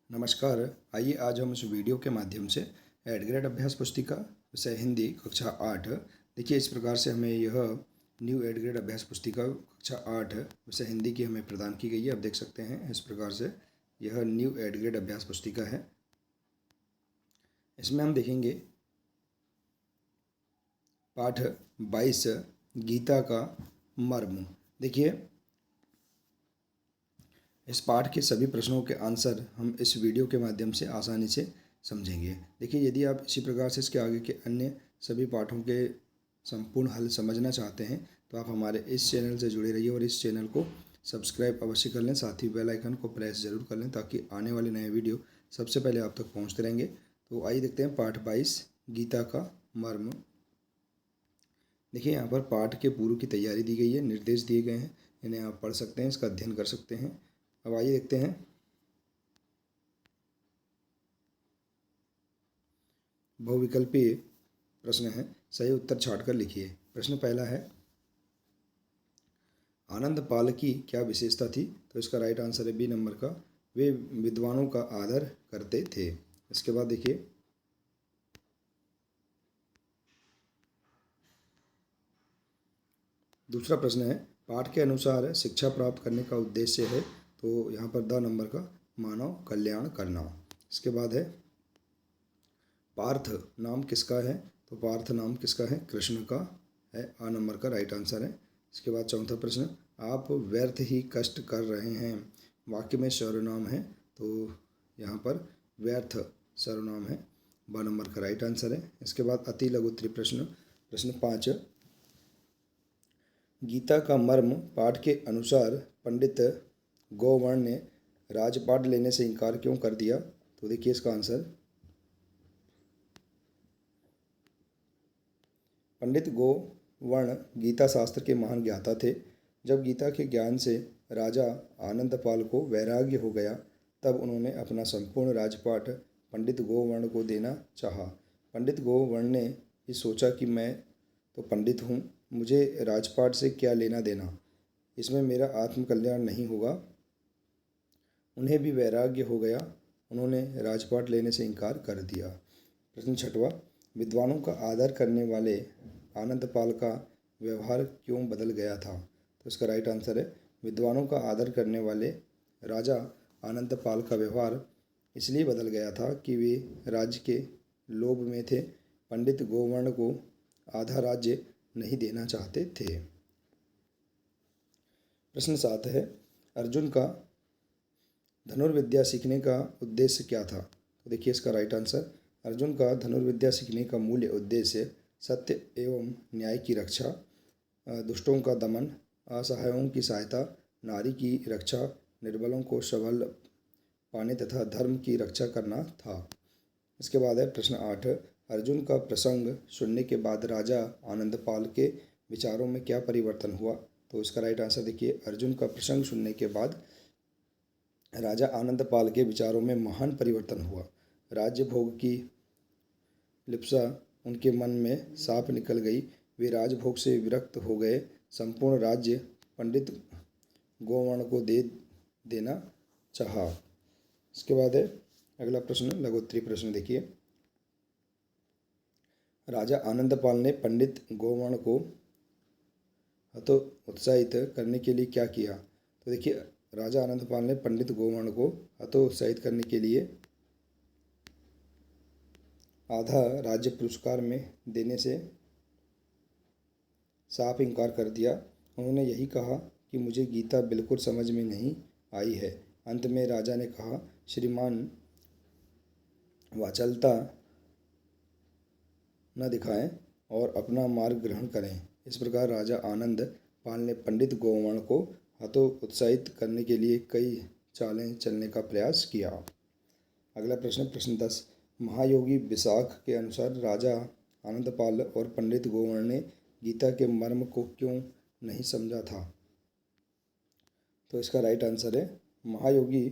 नमस्कार। आइए आज हम इस वीडियो के माध्यम से एड ग्रेड अभ्यास पुस्तिका विषय हिंदी कक्षा 8। देखिए, इस प्रकार से हमें यह न्यू एड ग्रेड अभ्यास पुस्तिका कक्षा 8 विषय हिंदी की हमें प्रदान की गई है। आप देख सकते हैं इस प्रकार से यह न्यू एड ग्रेड अभ्यास पुस्तिका है। इसमें हम देखेंगे पाठ 22 गीता का मर्म। देखिए, इस पाठ के सभी प्रश्नों के आंसर हम इस वीडियो के माध्यम से आसानी से समझेंगे। देखिए, यदि आप इसी प्रकार से इसके आगे के अन्य सभी पाठों के संपूर्ण हल समझना चाहते हैं तो आप हमारे इस चैनल से जुड़े रहिए और इस चैनल को सब्सक्राइब अवश्य कर लें। साथ ही बेल आइकन को प्रेस जरूर कर लें ताकि आने वाले नए वीडियो सबसे पहले आप तक पहुँचते रहेंगे। तो आइए देखते हैं पाठ 22 गीता का मर्म। देखिए, यहाँ पर पाठ के पूर्व की तैयारी दी गई है, निर्देश दिए गए हैं, इन्हें आप पढ़ सकते हैं, इसका अध्ययन कर सकते हैं। अब आइए देखते हैं बहुविकल्पीय प्रश्न है, सही उत्तर छांटकर लिखिए। प्रश्न पहला है, आनंद पाल की क्या विशेषता थी? तो इसका राइट आंसर है बी नंबर का, वे विद्वानों का आदर करते थे। इसके बाद देखिए, दूसरा प्रश्न है, पाठ के अनुसार शिक्षा प्राप्त करने का उद्देश्य है, तो यहाँ पर द नंबर का मानव कल्याण करना। इसके बाद है, पार्थ नाम किसका है? तो पार्थ नाम किसका है? कृष्ण का है, आ नंबर का राइट आंसर है। इसके बाद चौथा प्रश्न, आप व्यर्थ ही कष्ट कर रहे हैं, वाक्य में सर्वनाम है, तो यहाँ पर व्यर्थ सर्वनाम है, ब नंबर का राइट आंसर है। इसके बाद अति लघु उत्तरीय प्रश्न, प्रश्न 5, गीता का मर्म पाठ के अनुसार पंडित गोवर्ण ने राजपाट लेने से इनकार क्यों कर दिया? तो देखिए इसका आंसर, पंडित गोवर्ण गीता शास्त्र के महान ज्ञाता थे। जब गीता के ज्ञान से राजा आनंदपाल को वैराग्य हो गया तब उन्होंने अपना संपूर्ण राजपाट पंडित गोवर्ण को देना चाहा। पंडित गोवर्ण ने ये सोचा कि मैं तो पंडित हूँ, मुझे राजपाट से क्या लेना देना, इसमें मेरा आत्मकल्याण नहीं होगा। उन्हें भी वैराग्य हो गया, उन्होंने राजपाट लेने से इनकार कर दिया। प्रश्न छठवां, विद्वानों का आदर करने वाले आनंदपाल का व्यवहार क्यों बदल गया था? तो इसका राइट आंसर है, विद्वानों का आदर करने वाले राजा आनंदपाल का व्यवहार इसलिए बदल गया था कि वे राज्य के लोभ में थे, पंडित गोवर्ण को आधा राज्य नहीं देना चाहते थे। प्रश्न 7 है, अर्जुन का धनुर्विद्या सीखने का उद्देश्य क्या था? तो देखिए इसका राइट आंसर, अर्जुन का धनुर्विद्या सीखने का मूल्य उद्देश्य सत्य एवं न्याय की रक्षा, दुष्टों का दमन, असहायों की सहायता, नारी की रक्षा, निर्बलों को सबल पाने तथा धर्म की रक्षा करना था। इसके बाद है प्रश्न 8, अर्जुन का प्रसंग सुनने के बाद राजा आनंदपाल के विचारों में क्या परिवर्तन हुआ? तो इसका राइट आंसर देखिए, अर्जुन का प्रसंग सुनने के बाद राजा आनंदपाल के विचारों में महान परिवर्तन हुआ। राज्य भोग की लिप्सा उनके मन में साफ निकल गई, वे राजभोग से विरक्त हो गए, संपूर्ण राज्य पंडित गोवर्ण को दे देना चाहा। इसके बाद है अगला प्रश्न, लघुत्तरीय प्रश्न देखिए, राजा आनंदपाल ने पंडित गोवर्ण को हतोत्साहित करने के लिए क्या किया? तो देखिए, राजा आनंदपाल ने पंडित गोवर्ण को हतोत्साहित करने के लिए आधा राज्य पुरस्कार में देने से साफ इनकार कर दिया। उन्होंने यही कहा कि मुझे गीता बिल्कुल समझ में नहीं आई है। अंत में राजा ने कहा, श्रीमान वाचालता न दिखाएं और अपना मार्ग ग्रहण करें। इस प्रकार राजा आनंद पाल ने पंडित गोवर्ण को हतोत्साहित करने के लिए कई चालें चलने का प्रयास किया। अगला प्रश्न, प्रश्न 10, महायोगी विशाख के अनुसार राजा आनंदपाल और पंडित गोवर्ण ने गीता के मर्म को क्यों नहीं समझा था? तो इसका राइट आंसर है, महायोगी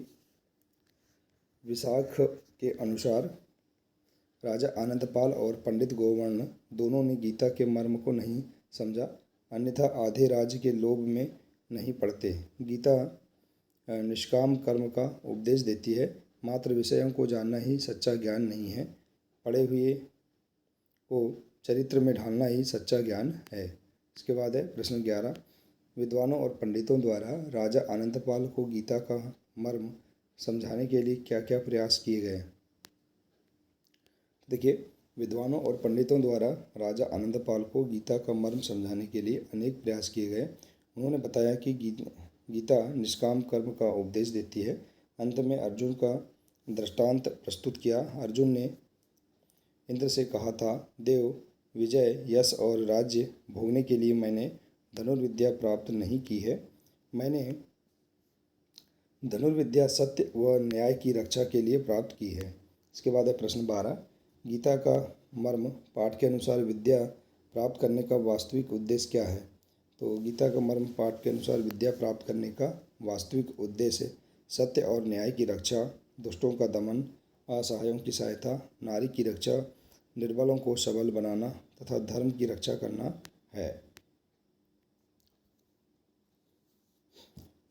विशाख के अनुसार राजा आनंदपाल और पंडित गोवर्ण दोनों ने गीता के मर्म को नहीं समझा, अन्यथा आधे राज्य के लोभ में नहीं पड़ते। गीता निष्काम कर्म का उपदेश देती है, मात्र विषयों को जानना ही सच्चा ज्ञान नहीं है, पढ़े हुए को चरित्र में ढालना ही सच्चा ज्ञान है। इसके बाद है प्रश्न 11, विद्वानों और पंडितों द्वारा राजा आनंदपाल को गीता का मर्म समझाने के लिए क्या क्या प्रयास किए गए। देखिए, विद्वानों और पंडितों द्वारा राजा आनंदपाल को गीता का मर्म समझाने के लिए अनेक प्रयास किए गए। उन्होंने बताया कि गीता निष्काम कर्म का उपदेश देती है। अंत में अर्जुन का दृष्टांत प्रस्तुत किया। अर्जुन ने इंद्र से कहा था, देव, विजय, यश और राज्य भोगने के लिए मैंने धनुर्विद्या प्राप्त नहीं की है। मैंने धनुर्विद्या सत्य व न्याय की रक्षा के लिए प्राप्त की है। इसके बाद है प्रश्न 12, गीता का मर्म पाठ के अनुसार विद्या प्राप्त करने का वास्तविक उद्देश्य क्या है। तो गीता का मर्म पाठ के अनुसार विद्या प्राप्त करने का वास्तविक उद्देश्य सत्य और न्याय की रक्षा, दुष्टों का दमन, असहायों की सहायता, नारी की रक्षा, निर्बलों को सबल बनाना तथा धर्म की रक्षा करना है।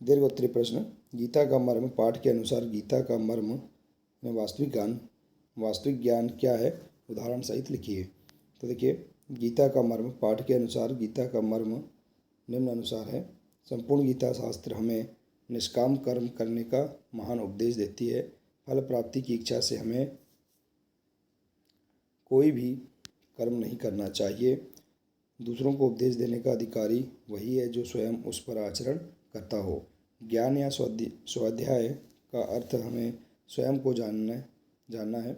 दीर्घोत्तरी प्रश्न, गीता का मर्म पाठ के अनुसार गीता का मर्म में वास्तविक ज्ञान क्या है, उदाहरण सहित लिखिए। तो देखिए, गीता का मर्म पाठ के अनुसार गीता का मर्म निम्न अनुसार है। संपूर्ण गीता शास्त्र हमें निष्काम कर्म करने का महान उपदेश देती है। फल प्राप्ति की इच्छा से हमें कोई भी कर्म नहीं करना चाहिए। दूसरों को उपदेश देने का अधिकारी वही है जो स्वयं उस पर आचरण करता हो। ज्ञान या स्वाध्याय का अर्थ हमें स्वयं को जानना है।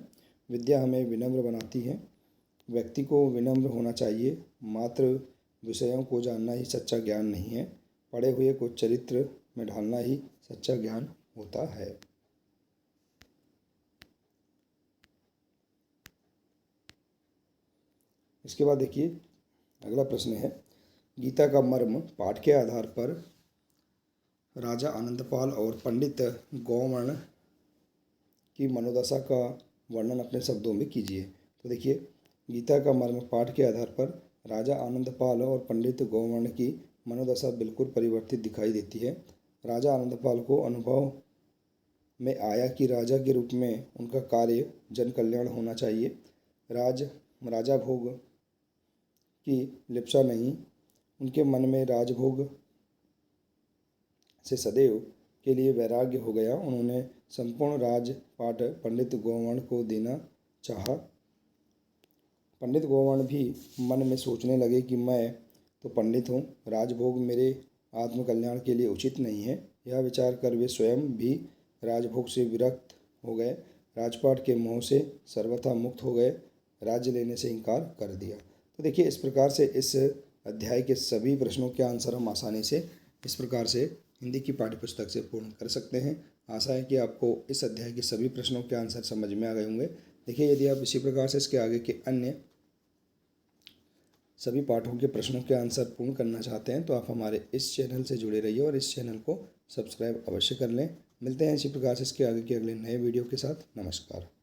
विद्या हमें विनम्र बनाती है। व्यक्ति को विनम्र होना चाहिए। मात्र विषयों को जानना ही सच्चा ज्ञान नहीं है, पढ़े हुए को चरित्र में ढालना ही सच्चा ज्ञान होता है। इसके बाद देखिए, अगला प्रश्न है, गीता का मर्म पाठ के आधार पर राजा आनंदपाल और पंडित गौवर्ण की मनोदशा का वर्णन अपने शब्दों में कीजिए। तो देखिए, गीता का मर्म पाठ के आधार पर राजा आनंदपाल और पंडित गौवर्ण की मनोदशा बिल्कुल परिवर्तित दिखाई देती है। राजा आनंदपाल को अनुभव में आया कि राजा के रूप में उनका कार्य जन कल्याण होना चाहिए। राजा भोग की लिप्सा नहीं, उनके मन में राजभोग से सदैव के लिए वैराग्य हो गया। उन्होंने संपूर्ण राजपाट पंडित गौवर्ण को देना चाहा। पंडित गौवर्ण भी मन में सोचने लगे कि मैं तो पंडित हूँ, राजभोग मेरे आत्मकल्याण के लिए उचित नहीं है। यह विचार कर वे स्वयं भी राजभोग से विरक्त हो गए, राजपाट के मोह से सर्वथा मुक्त हो गए, राज्य लेने से इनकार कर दिया। तो देखिए, इस प्रकार से इस अध्याय के सभी प्रश्नों के आंसर हम आसानी से इस प्रकार से हिंदी की पाठ्यपुस्तक से पूर्ण कर सकते हैं। आशा है कि आपको इस अध्याय के सभी प्रश्नों के आंसर समझ में आ गए होंगे। देखिए, यदि आप इसी प्रकार से इसके आगे के अन्य सभी पाठों के प्रश्नों के आंसर पूर्ण करना चाहते हैं तो आप हमारे इस चैनल से जुड़े रहिए और इस चैनल को सब्सक्राइब अवश्य कर लें। मिलते हैं इसी प्रकार से इसके आगे के अगले नए वीडियो के साथ। नमस्कार।